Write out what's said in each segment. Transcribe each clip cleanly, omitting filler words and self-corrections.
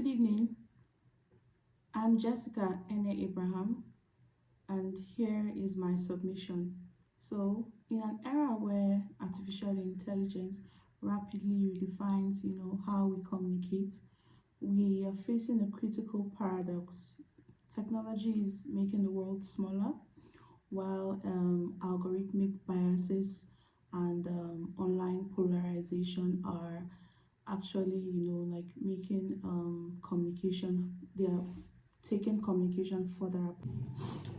Good evening. I'm Jessica Ene Abraham, and here is my submission. So, in an era where artificial intelligence rapidly redefines, how we communicate, we are facing a critical paradox. Technology is making the world smaller, while algorithmic biases and online polarization are actually like making communication, they are taking communication further up.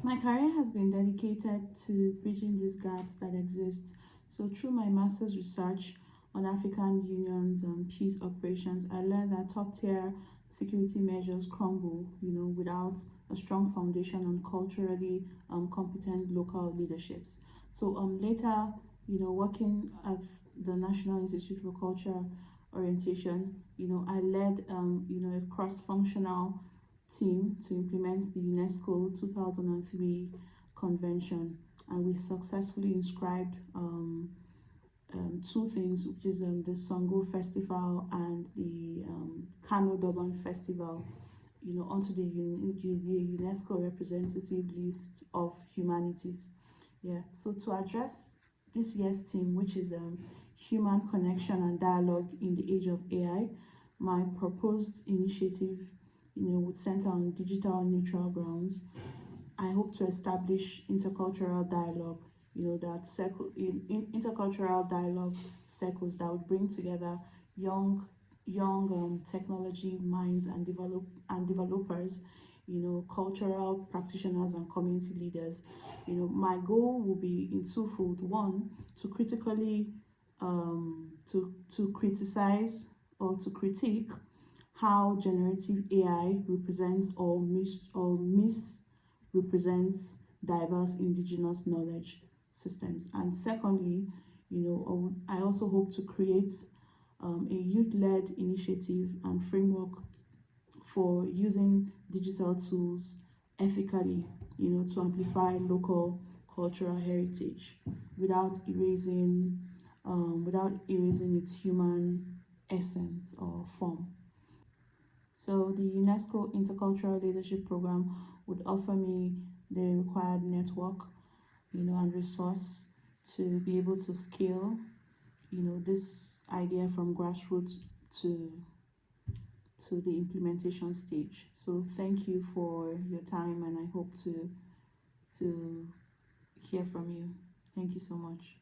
My career has been dedicated to bridging these gaps that exist. So through my master's research on African Union's peace operations, I learned that top tier security measures crumble, without a strong foundation on culturally competent local leaderships. So later, working at the National Institute for Culture Orientation, I led, a cross-functional team to implement the UNESCO 2003 convention, and we successfully inscribed two things, which is the Songo Festival and the Kano Durban Festival, onto the UNESCO representative list of humanities. Yeah, so to address this year's theme, which is human connection and dialogue in the age of AI, my proposed initiative, would center on digital neutral grounds. I hope to establish intercultural dialogue, intercultural dialogue circles that would bring together young technology minds and developers, cultural practitioners and community leaders. My goal will be in twofold. One, to critically to criticize or to critique how generative AI represents or misrepresents diverse indigenous knowledge systems. And secondly, I also hope to create a youth-led initiative and framework for using digital tools ethically, to amplify local cultural heritage without erasing its human essence or form. So the UNESCO Intercultural Leadership Program would offer me the required network, and resource to be able to scale, this idea from grassroots to the implementation stage. So thank you for your time, and I hope to hear from you. Thank you so much.